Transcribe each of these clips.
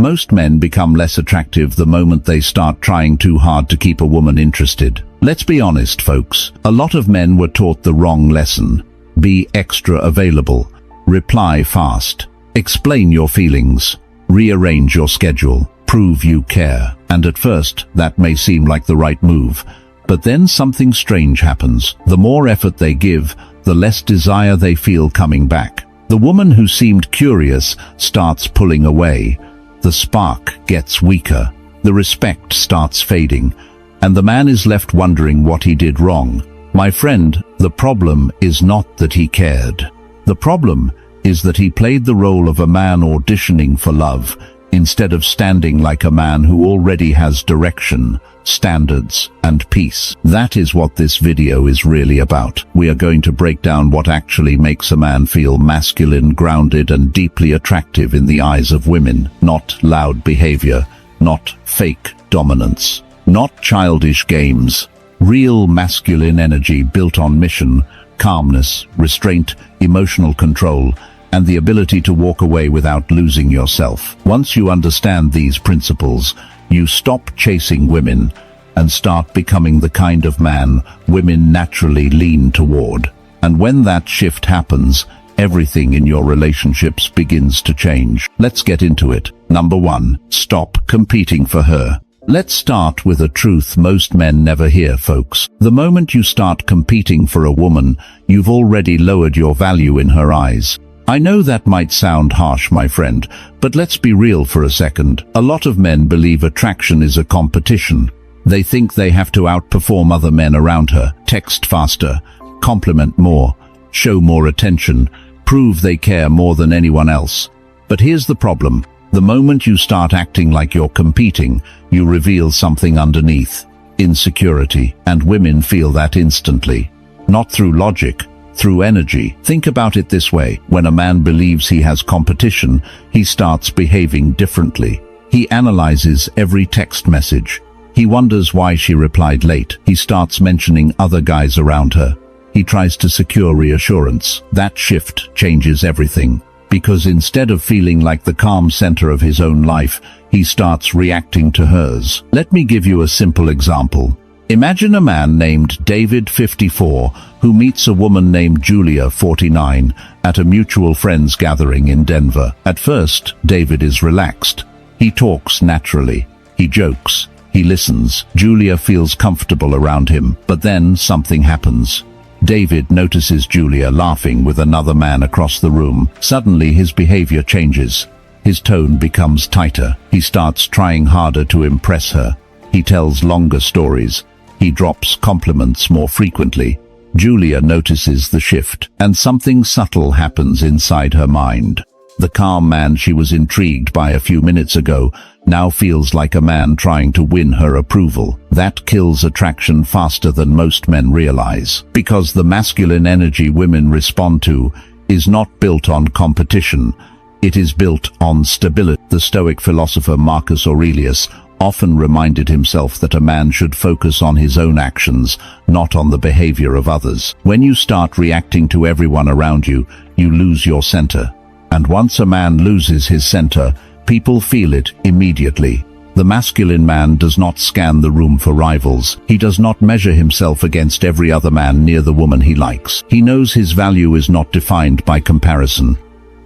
Most men become less attractive the moment they start trying too hard to keep a woman interested. Let's be honest, folks. A lot of men were taught the wrong lesson. Be extra available. Reply fast. Explain your feelings. Rearrange your schedule. Prove you care. And at first, that may seem like the right move. But then something strange happens. The more effort they give, the less desire they feel coming back. The woman who seemed curious starts pulling away. The spark gets weaker. The respect starts fading. And the man is left wondering what he did wrong. My friend, the problem is not that he cared. The problem is that he played the role of a man auditioning for love, instead of standing like a man who already has direction, standards, and peace. That is what this video is really about. We are going to break down what actually makes a man feel masculine, grounded, and deeply attractive in the eyes of women. Not loud behavior, not fake dominance, not childish games. Real masculine energy built on mission, calmness, restraint, emotional control, and the ability to walk away without losing yourself. Once you understand these principles, you stop chasing women and start becoming the kind of man women naturally lean toward. And when that shift happens, everything in your relationships begins to change. Let's get into it. Number 1, stop competing for her. Let's start with a truth most men never hear, folks. The moment you start competing for a woman, you've already lowered your value in her eyes. I know that might sound harsh, my friend, but let's be real for a second. A lot of men believe attraction is a competition. They think they have to outperform other men around her, text faster, compliment more, show more attention, prove they care more than anyone else. But here's the problem. The moment you start acting like you're competing, you reveal something underneath: insecurity. And women feel that instantly. Not through logic, through energy. Think about it this way. When a man believes he has competition, he starts behaving differently. He analyzes every text message. He wonders why she replied late. He starts mentioning other guys around her. He tries to secure reassurance. That shift changes everything. Because instead of feeling like the calm center of his own life, he starts reacting to hers. Let me give you a simple example. Imagine a man named David, 54, who meets a woman named Julia, 49, at a mutual friends gathering in Denver. At first, David is relaxed. He talks naturally. He jokes. He listens. Julia feels comfortable around him. But then something happens. David notices Julia laughing with another man across the room. Suddenly his behavior changes. His tone becomes tighter. He starts trying harder to impress her. He tells longer stories. He drops compliments more frequently. Julia notices the shift, and something subtle happens inside her mind. The calm man she was intrigued by a few minutes ago now feels like a man trying to win her approval. That kills attraction faster than most men realize, because the masculine energy women respond to is not built on competition. It is built on stability. The Stoic philosopher Marcus Aurelius often reminded himself that a man should focus on his own actions, not on the behavior of others. When you start reacting to everyone around you, you lose your center. And once a man loses his center, people feel it immediately. The masculine man does not scan the room for rivals. He does not measure himself against every other man near the woman he likes. He knows his value is not defined by comparison.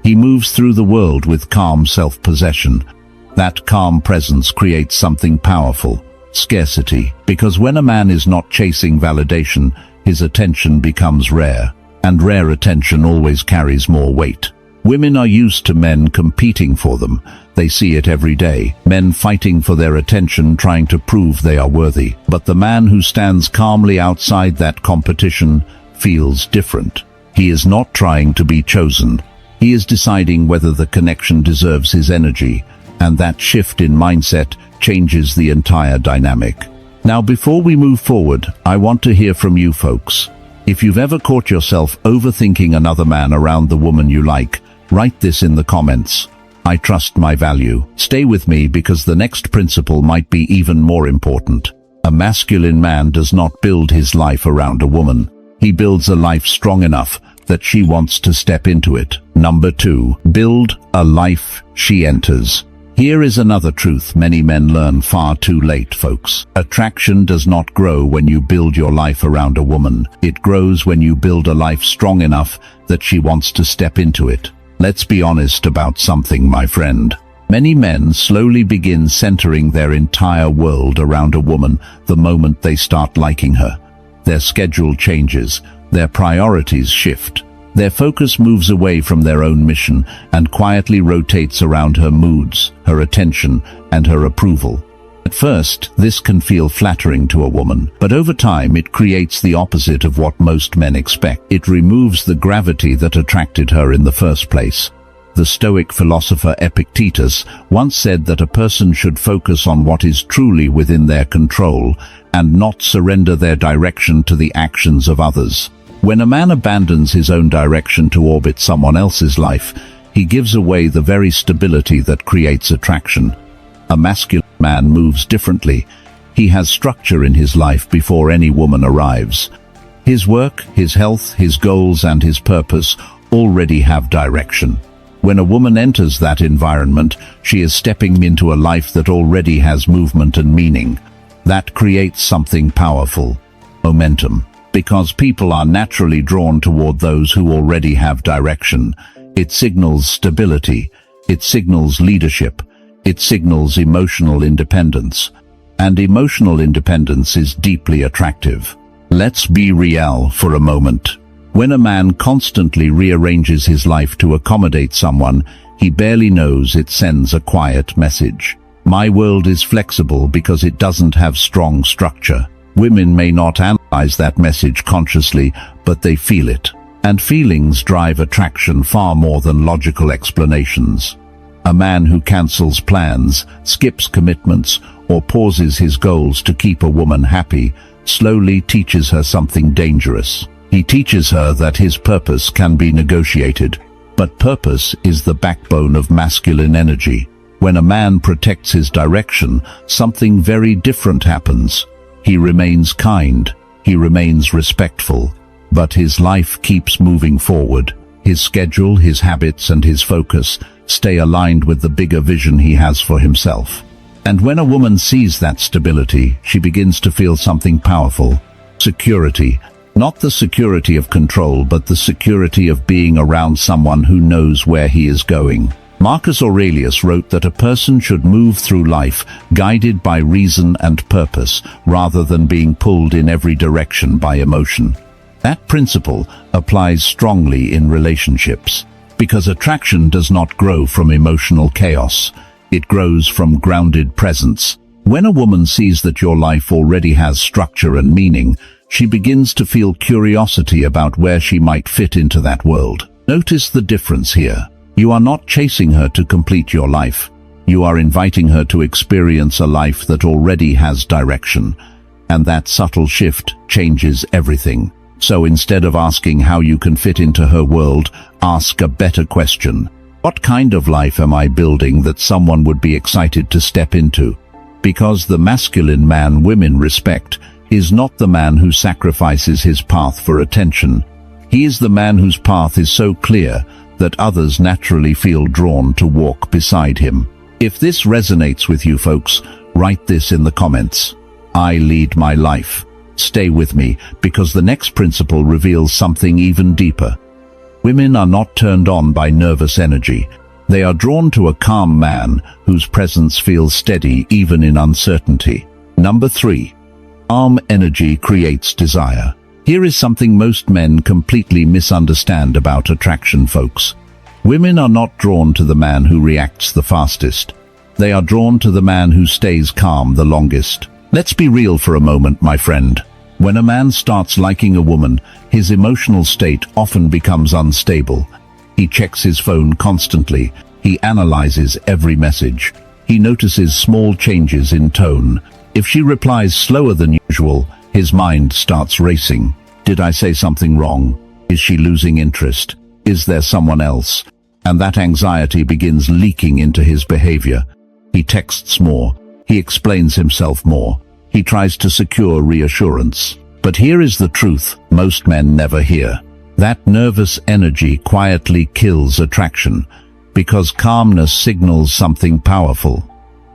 He moves through the world with calm self-possession. That calm presence creates something powerful: scarcity. Because when a man is not chasing validation, his attention becomes rare. And rare attention always carries more weight. Women are used to men competing for them. They see it every day. Men fighting for their attention, trying to prove they are worthy. But the man who stands calmly outside that competition feels different. He is not trying to be chosen. He is deciding whether the connection deserves his energy. And that shift in mindset changes the entire dynamic. Now, before we move forward, I want to hear from you folks. If you've ever caught yourself overthinking another man around the woman you like, write this in the comments. I trust my value. Stay with me, because the next principle might be even more important. A masculine man does not build his life around a woman. He builds a life strong enough that she wants to step into it. Number 2, build a life she enters. Here is another truth many men learn far too late, folks. Attraction does not grow when you build your life around a woman. It grows when you build a life strong enough that she wants to step into it. Let's be honest about something, my friend. Many men slowly begin centering their entire world around a woman the moment they start liking her. Their schedule changes, their priorities shift. Their focus moves away from their own mission and quietly rotates around her moods, her attention, and her approval. At first, this can feel flattering to a woman, but over time it creates the opposite of what most men expect. It removes the gravity that attracted her in the first place. The Stoic philosopher Epictetus once said that a person should focus on what is truly within their control and not surrender their direction to the actions of others. When a man abandons his own direction to orbit someone else's life, he gives away the very stability that creates attraction. A masculine man moves differently. He has structure in his life before any woman arrives. His work, his health, his goals, and his purpose already have direction. When a woman enters that environment, she is stepping into a life that already has movement and meaning. That creates something powerful: momentum. Because people are naturally drawn toward those who already have direction. It signals stability. It signals leadership. It signals emotional independence. And emotional independence is deeply attractive. Let's be real for a moment. When a man constantly rearranges his life to accommodate someone, he barely knows it sends a quiet message. My world is flexible because it doesn't have strong structure. Women may not analyze that message consciously, but they feel it. And feelings drive attraction far more than logical explanations. A man who cancels plans, skips commitments, or pauses his goals to keep a woman happy slowly teaches her something dangerous. He teaches her that his purpose can be negotiated. But purpose is the backbone of masculine energy. When a man protects his direction, something very different happens. He remains kind, he remains respectful, but his life keeps moving forward. His schedule, his habits, and his focus stay aligned with the bigger vision he has for himself. And when a woman sees that stability, she begins to feel something powerful: security. Not the security of control, but the security of being around someone who knows where he is going. Marcus Aurelius wrote that a person should move through life guided by reason and purpose, rather than being pulled in every direction by emotion. That principle applies strongly in relationships, because attraction does not grow from emotional chaos. It grows from grounded presence. When a woman sees that your life already has structure and meaning, she begins to feel curiosity about where she might fit into that world. Notice the difference here. You are not chasing her to complete your life. You are inviting her to experience a life that already has direction. And that subtle shift changes everything. So instead of asking how you can fit into her world, ask a better question. What kind of life am I building that someone would be excited to step into? Because the masculine man women respect is not the man who sacrifices his path for attention. He is the man whose path is so clear that others naturally feel drawn to walk beside him. If this resonates with you, folks, write this in the comments. I lead my life. Stay with me, because the next principle reveals something even deeper. Women are not turned on by nervous energy. They are drawn to a calm man whose presence feels steady even in uncertainty. Number 3. Calm energy creates desire. Here is something most men completely misunderstand about attraction, folks. Women are not drawn to the man who reacts the fastest. They are drawn to the man who stays calm the longest. Let's be real for a moment, my friend. When a man starts liking a woman, his emotional state often becomes unstable. He checks his phone constantly. He analyzes every message. He notices small changes in tone. If she replies slower than usual, his mind starts racing. Did I say something wrong? Is she losing interest? Is there someone else? And that anxiety begins leaking into his behavior. He texts more. He explains himself more. He tries to secure reassurance. But here is the truth most men never hear. That nervous energy quietly kills attraction, Because calmness signals something powerful.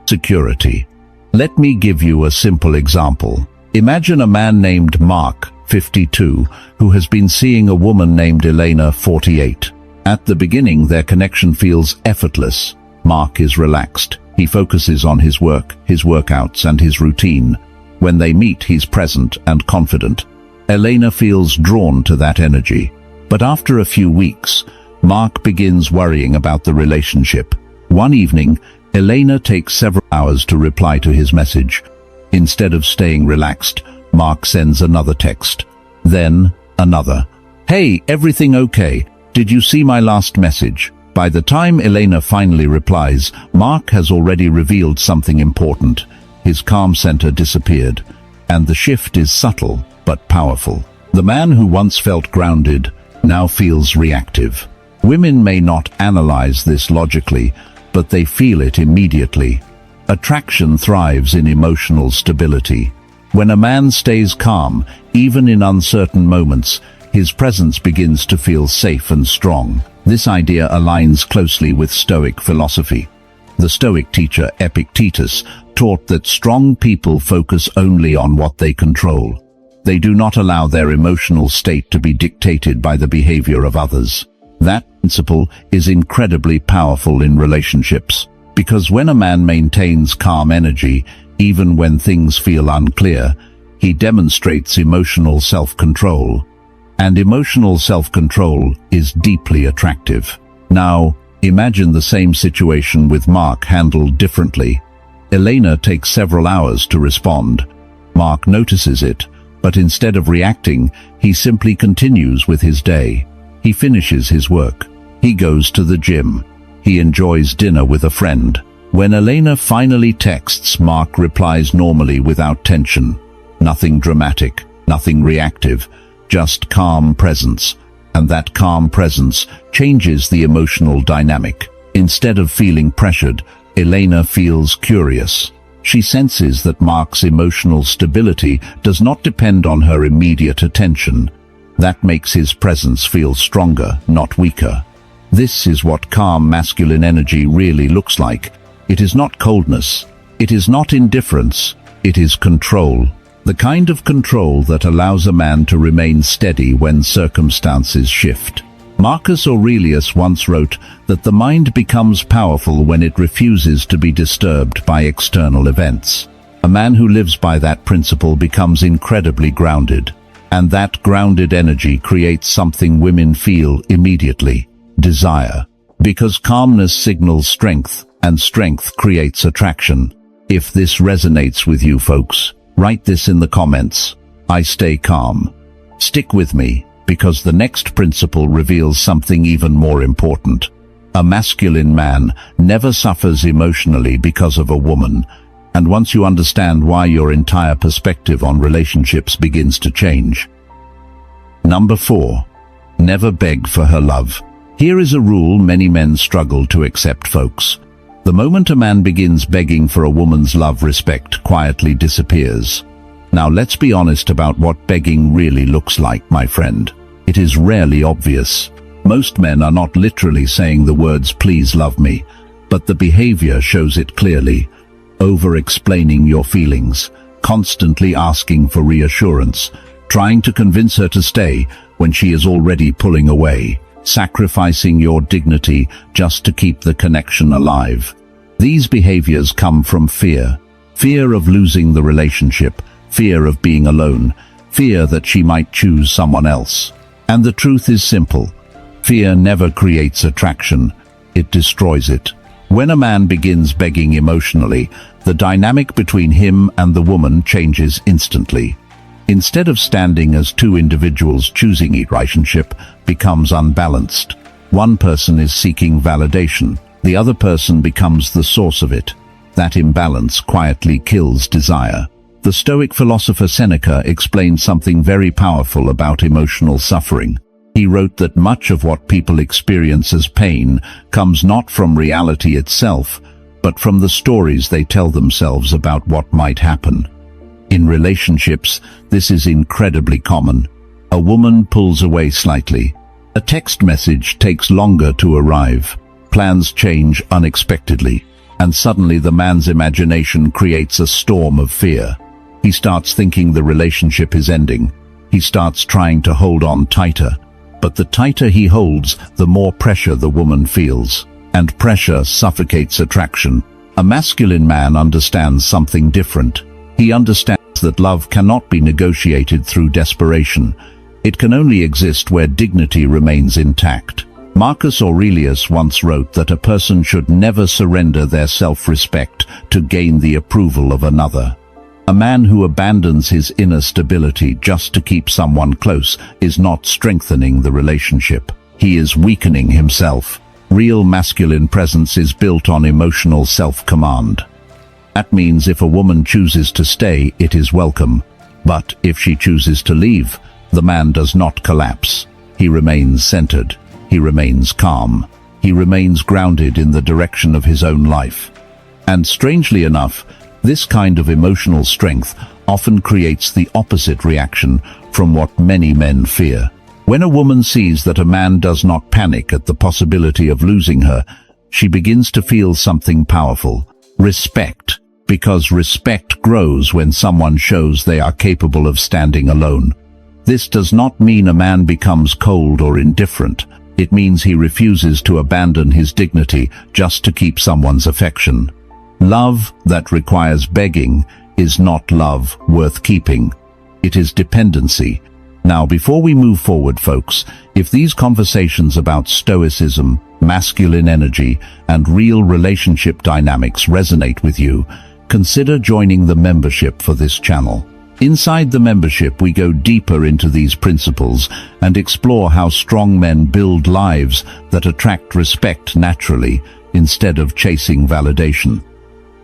Security. Let me give you a simple example. Imagine a man named Mark, 52, who has been seeing a woman named Elena, 48. At the beginning, their connection feels effortless. Mark is relaxed. He focuses on his work, his workouts, and his routine. When they meet, he's present and confident. Elena feels drawn to that energy. But after a few weeks, Mark begins worrying about the relationship. One evening, Elena takes several hours to reply to his message. Instead of staying relaxed, Mark sends another text. Then, another. "Hey, everything okay? Did you see my last message?" By the time Elena finally replies, Mark has already revealed something important. His calm center disappeared, and the shift is subtle but powerful. The man who once felt grounded now feels reactive. Women may not analyze this logically, but they feel it immediately. Attraction thrives in emotional stability. When a man stays calm, even in uncertain moments, his presence begins to feel safe and strong. This idea aligns closely with Stoic philosophy. The Stoic teacher Epictetus taught that strong people focus only on what they control. They do not allow their emotional state to be dictated by the behavior of others. That principle is incredibly powerful in relationships, because when a man maintains calm energy, even when things feel unclear, he demonstrates emotional self-control. And emotional self-control is deeply attractive. Now, imagine the same situation with Mark handled differently. Elena takes several hours to respond. Mark notices it, but instead of reacting, he simply continues with his day. He finishes his work. He goes to the gym. He enjoys dinner with a friend. When Elena finally texts, Mark replies normally without tension. Nothing dramatic, nothing reactive, just calm presence. And that calm presence changes the emotional dynamic. Instead of feeling pressured, Elena feels curious. She senses that Mark's emotional stability does not depend on her immediate attention. That makes his presence feel stronger, not weaker. This is what calm masculine energy really looks like. It is not coldness. It is not indifference. It is control. The kind of control that allows a man to remain steady when circumstances shift. Marcus Aurelius once wrote that the mind becomes powerful when it refuses to be disturbed by external events. A man who lives by that principle becomes incredibly grounded. And that grounded energy creates something women feel immediately: desire. Because calmness signals strength, and strength creates attraction. If this resonates with you folks, write this in the comments. I stay calm. Stick with me, because the next principle reveals something even more important. A masculine man never suffers emotionally because of a woman. And once you understand why, your entire perspective on relationships begins to change. Number 4. Never beg for her love. Here is a rule many men struggle to accept, folks. The moment a man begins begging for a woman's love, respect quietly disappears. Now let's be honest about what begging really looks like, my friend. It is rarely obvious. Most men are not literally saying the words "please love me," but the behavior shows it clearly. Over-explaining your feelings, constantly asking for reassurance, trying to convince her to stay when she is already pulling away, sacrificing your dignity just to keep the connection alive. These behaviors come from fear. Fear of losing the relationship, fear of being alone, fear that she might choose someone else. And the truth is simple. Fear never creates attraction, it destroys it. When a man begins begging emotionally, the dynamic between him and the woman changes instantly. Instead of standing as two individuals choosing each relationship, becomes unbalanced. One person is seeking validation, the other person becomes the source of it. That imbalance quietly kills desire. The Stoic philosopher Seneca explained something very powerful about emotional suffering. He wrote that much of what people experience as pain comes not from reality itself, but from the stories they tell themselves about what might happen. In relationships, this is incredibly common. A woman pulls away slightly. A text message takes longer to arrive. Plans change unexpectedly, and suddenly the man's imagination creates a storm of fear. He starts thinking the relationship is ending. He starts trying to hold on tighter. But the tighter he holds, the more pressure the woman feels. And pressure suffocates attraction. A masculine man understands something different. He understands that love cannot be negotiated through desperation. It can only exist where dignity remains intact. Marcus Aurelius once wrote that a person should never surrender their self-respect to gain the approval of another. A man who abandons his inner stability just to keep someone close is not strengthening the relationship. He is weakening himself. Real masculine presence is built on emotional self-command. That means if a woman chooses to stay, it is welcome. But if she chooses to leave, the man does not collapse. He remains centered. He remains calm. He remains grounded in the direction of his own life. And strangely enough, this kind of emotional strength often creates the opposite reaction from what many men fear. When a woman sees that a man does not panic at the possibility of losing her, she begins to feel something powerful: respect. Because respect grows when someone shows they are capable of standing alone. This does not mean a man becomes cold or indifferent. It means he refuses to abandon his dignity just to keep someone's affection. Love that requires begging is not love worth keeping. It is dependency. Now, before we move forward, folks, if these conversations about Stoicism, masculine energy, and real relationship dynamics resonate with you, consider joining the membership for this channel. Inside the membership, we go deeper into these principles and explore how strong men build lives that attract respect naturally instead of chasing validation.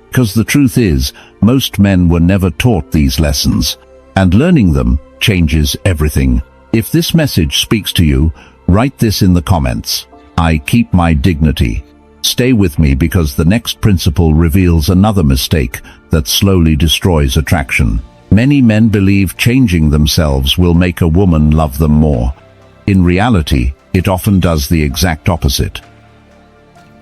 Because the truth is, most men were never taught these lessons, and learning them changes everything. If this message speaks to you, write this in the comments: I keep my dignity. Stay with me, because the next principle reveals another mistake that slowly destroys attraction. Many men believe changing themselves will make a woman love them more. In reality, it often does the exact opposite.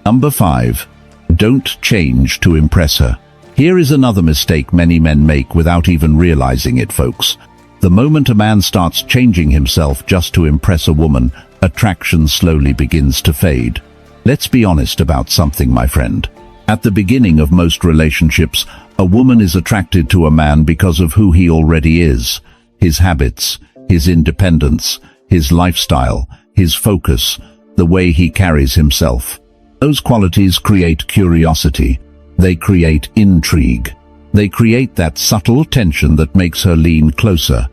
Number 5. Don't change to impress her. Here is another mistake many men make without even realizing it, folks. The moment a man starts changing himself just to impress a woman, attraction slowly begins to fade. Let's be honest about something, my friend. At the beginning of most relationships, a woman is attracted to a man because of who he already is: his habits, his independence, his lifestyle, his focus, the way he carries himself. Those qualities create curiosity. They create intrigue. They create that subtle tension that makes her lean closer.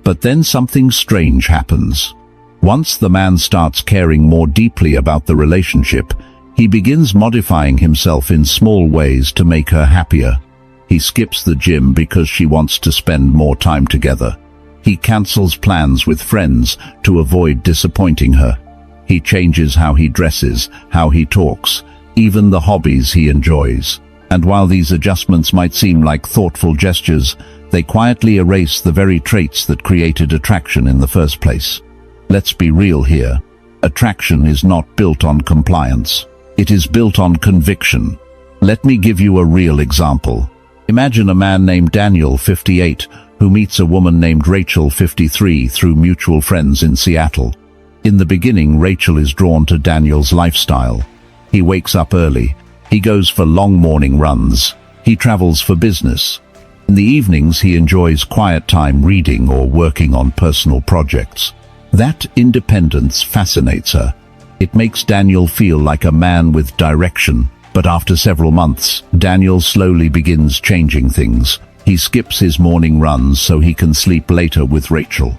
But then something strange happens. Once the man starts caring more deeply about the relationship, he begins modifying himself in small ways to make her happier. He skips the gym because she wants to spend more time together. He cancels plans with friends to avoid disappointing her. He changes how he dresses, how he talks, even the hobbies he enjoys. And while these adjustments might seem like thoughtful gestures, they quietly erase the very traits that created attraction in the first place. Let's be real here. Attraction is not built on compliance. It is built on conviction. Let me give you a real example. Imagine a man named Daniel, 58, who meets a woman named Rachel, 53, through mutual friends in Seattle. In the beginning, Rachel is drawn to Daniel's lifestyle. He wakes up early. He goes for long morning runs. He travels for business. In the evenings, he enjoys quiet time reading or working on personal projects. That independence fascinates her. It makes Daniel feel like a man with direction. But after several months, Daniel slowly begins changing things. He skips his morning runs so he can sleep later with Rachel.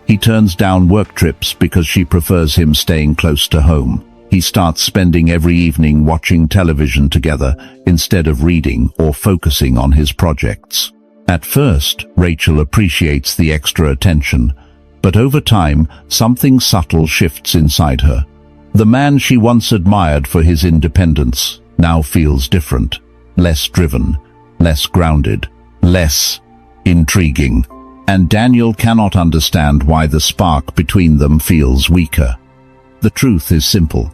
He turns down work trips because she prefers him staying close to home. He starts spending every evening watching television together instead of reading or focusing on his projects. At first, Rachel appreciates the extra attention, but over time, something subtle shifts inside her. The man she once admired for his independence now feels different, less driven, less grounded, less intriguing. And Daniel cannot understand why the spark between them feels weaker. The truth is simple.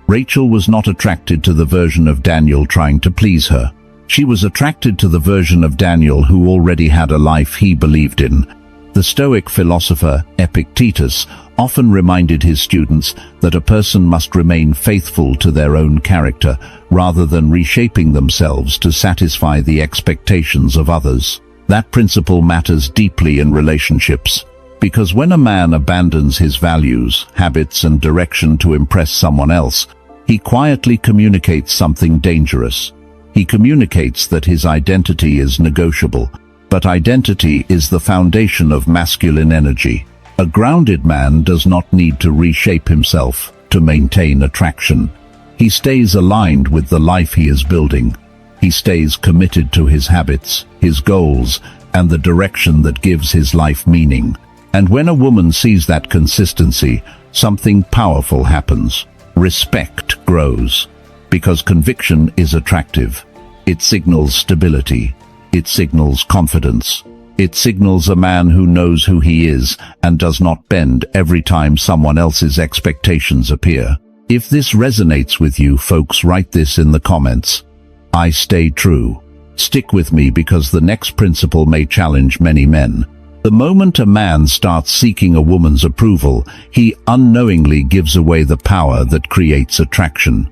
Rachel was not attracted to the version of Daniel trying to please her. She was attracted to the version of Daniel who already had a life he believed in. The Stoic philosopher Epictetus often reminded his students that a person must remain faithful to their own character rather than reshaping themselves to satisfy the expectations of others. That principle matters deeply in relationships, because when a man abandons his values, habits, and direction to impress someone else, he quietly communicates something dangerous. He communicates that his identity is negotiable, but identity is the foundation of masculine energy. A grounded man does not need to reshape himself to maintain attraction. He stays aligned with the life he is building. He stays committed to his habits, his goals, and the direction that gives his life meaning. And when a woman sees that consistency, something powerful happens. Respect grows. Because conviction is attractive. It signals stability. It signals confidence. It signals a man who knows who he is and does not bend every time someone else's expectations appear. If this resonates with you, folks, write this in the comments. I stay true. Stick with me because the next principle may challenge many men. The moment a man starts seeking a woman's approval, he unknowingly gives away the power that creates attraction.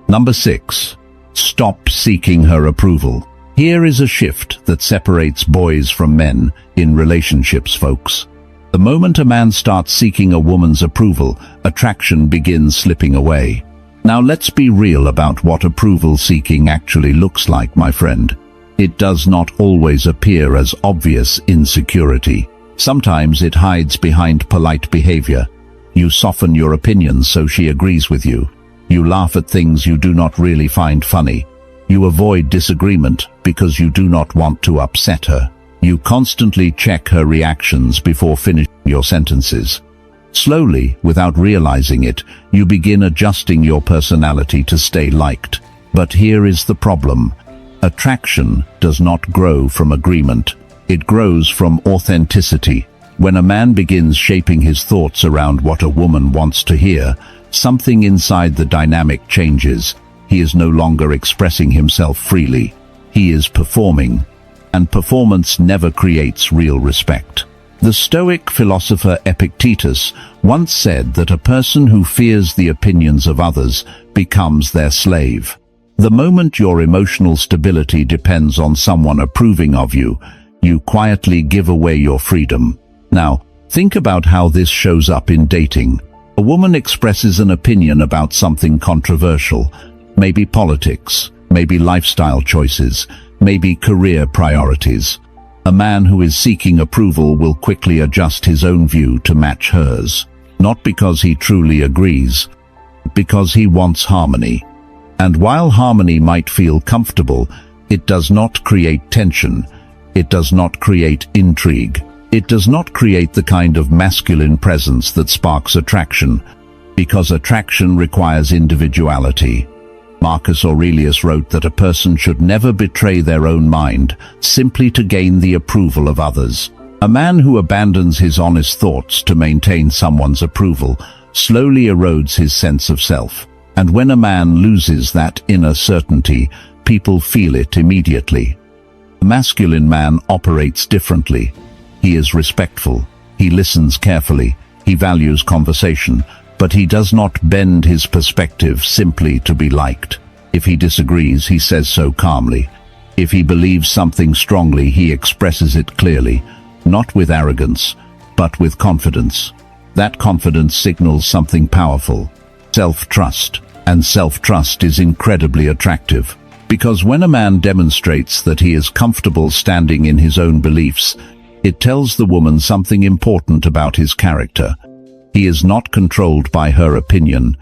Number 6. Stop seeking her approval. Here is a shift that separates boys from men in relationships, folks. The moment a man starts seeking a woman's approval, attraction begins slipping away. Now let's be real about what approval seeking actually looks like, my friend. It does not always appear as obvious insecurity. Sometimes it hides behind polite behavior. You soften your opinions so she agrees with you. You laugh at things you do not really find funny. You avoid disagreement because you do not want to upset her. You constantly check her reactions before finishing your sentences. Slowly, without realizing it, you begin adjusting your personality to stay liked. But here is the problem. Attraction does not grow from agreement. It grows from authenticity. When a man begins shaping his thoughts around what a woman wants to hear, something inside the dynamic changes. He is no longer expressing himself freely. He is performing, and performance never creates real respect. The Stoic philosopher Epictetus once said that a person who fears the opinions of others becomes their slave. The moment your emotional stability depends on someone approving of you, you quietly give away your freedom. Now, think about how this shows up in dating. A woman expresses an opinion about something controversial. Maybe politics, maybe lifestyle choices, maybe career priorities. A man who is seeking approval will quickly adjust his own view to match hers, not because he truly agrees, but because he wants harmony. And while harmony might feel comfortable, it does not create tension. It does not create intrigue. It does not create the kind of masculine presence that sparks attraction, because attraction requires individuality. Marcus Aurelius wrote that a person should never betray their own mind simply to gain the approval of others. A man who abandons his honest thoughts to maintain someone's approval slowly erodes his sense of self. And when a man loses that inner certainty, people feel it immediately. The masculine man operates differently. He is respectful. He listens carefully. He values conversation. But he does not bend his perspective simply to be liked. If he disagrees, he says so calmly. If he believes something strongly, he expresses it clearly, not with arrogance, but with confidence. That confidence signals something powerful, self-trust. And self-trust is incredibly attractive, because when a man demonstrates that he is comfortable standing in his own beliefs, it tells the woman something important about his character. He is not controlled by her opinion,